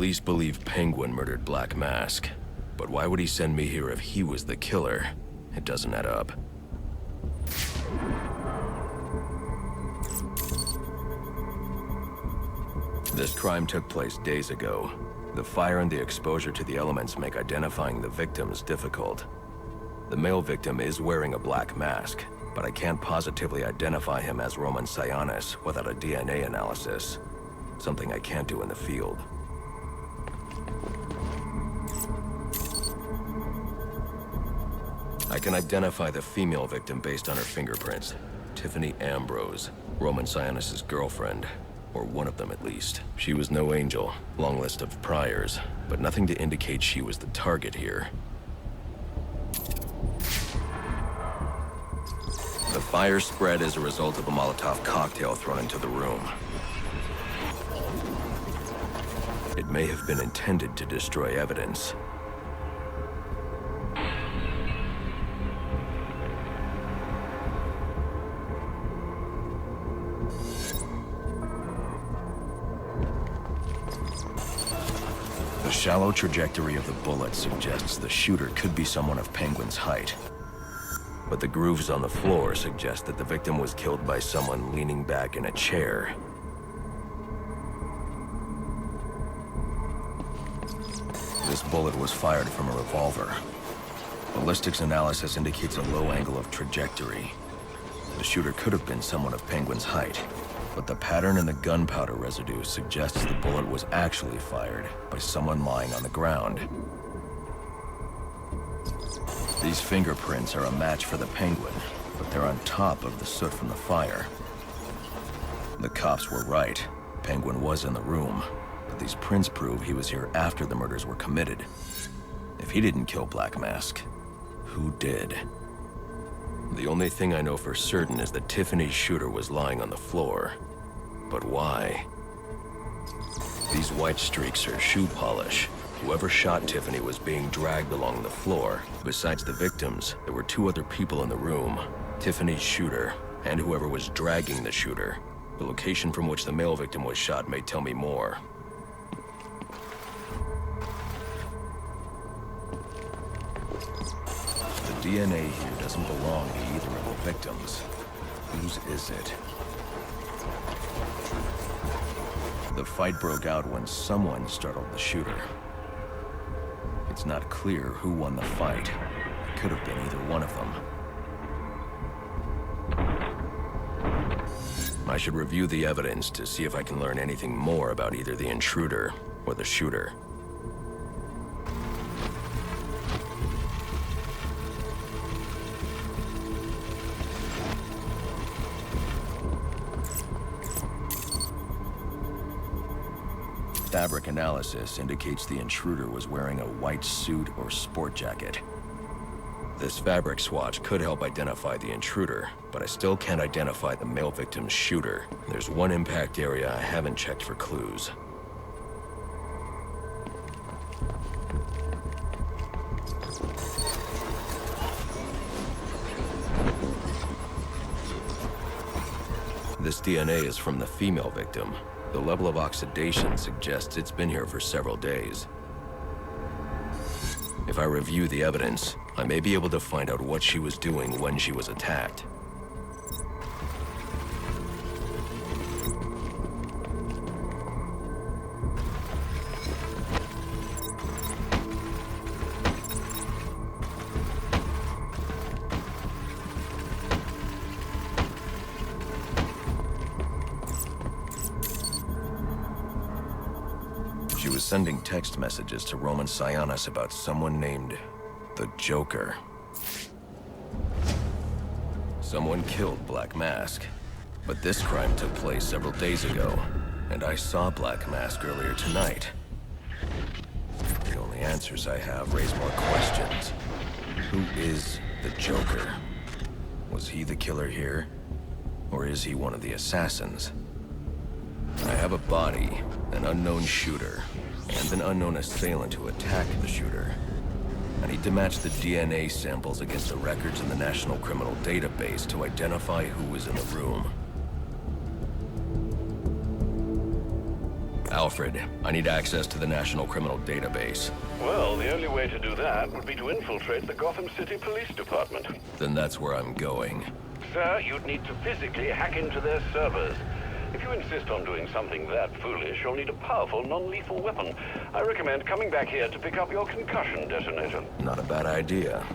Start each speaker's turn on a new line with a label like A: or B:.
A: police believe Penguin murdered Black Mask. But why would he send me here if he was the killer? It doesn't add up. This crime took place days ago. The fire and the exposure to the elements make identifying the victims difficult. The male victim is wearing a black mask, but I can't positively identify him as Roman Sionis without a DNA analysis. Something I can't do in the field. I can identify the female victim based on her fingerprints. Tiffany Ambrose, Roman Sionis' girlfriend. Or one of them at least. She was no angel, long list of priors, but nothing to indicate she was the target here. The fire spread as a result of a Molotov cocktail thrown into the room. It may have been intended to destroy evidence. The shallow trajectory of the bullet suggests the shooter could be someone of Penguin's height. But the grooves on the floor suggest that the victim was killed by someone leaning back in a chair. This bullet was fired from a revolver. Ballistics analysis indicates a low angle of trajectory. The shooter could have been someone of Penguin's height. But the pattern in the gunpowder residue suggests the bullet was actually fired by someone lying on the ground. These fingerprints are a match for the Penguin, but they're on top of the soot from the fire. The cops were right. Penguin was in the room, but these prints prove he was here after the murders were committed. If he didn't kill Black Mask, who did? The only thing I know for certain is that Tiffany's shooter was lying on the floor. But why? These white streaks are shoe polish. Whoever shot Tiffany was being dragged along the floor. Besides the victims, there were two other people in the room. Tiffany's shooter, and whoever was dragging the shooter. The location from which the male victim was shot may tell me more. The DNA here doesn't belong to either of the victims. Whose is it? The fight broke out when someone startled the shooter. It's not clear who won the fight. It could have been either one of them. I should review the evidence to see if I can learn anything more about either the intruder or the shooter. Fabric analysis indicates the intruder was wearing a white suit or sport jacket. This fabric swatch could help identify the intruder, but I still can't identify the male victim's shooter. There's one impact area I haven't checked for clues. This DNA is from the female victim. The level of oxidation suggests it's been here for several days. If I review the evidence, I may be able to find out what she was doing when she was attacked. She was sending text messages to Roman Sionis about someone named the Joker. Someone killed Black Mask, but this crime took place several days ago, and I saw Black Mask earlier tonight. The only answers I have raise more questions. Who is the Joker? Was he the killer here, or is he one of the assassins? I have a body, an unknown shooter, and an unknown assailant who attacked the shooter. I need to match the DNA samples against the records in the National Criminal Database to identify who was in the room. Alfred, I need access to the National Criminal Database.
B: Well, the only way to do that would be to infiltrate the Gotham City Police Department.
A: Then that's where I'm going.
B: Sir, you'd need to physically hack into their servers. If you insist on doing something that foolish, you'll need a powerful, non-lethal weapon. I recommend coming back here to pick up your concussion detonator.
A: Not a bad idea.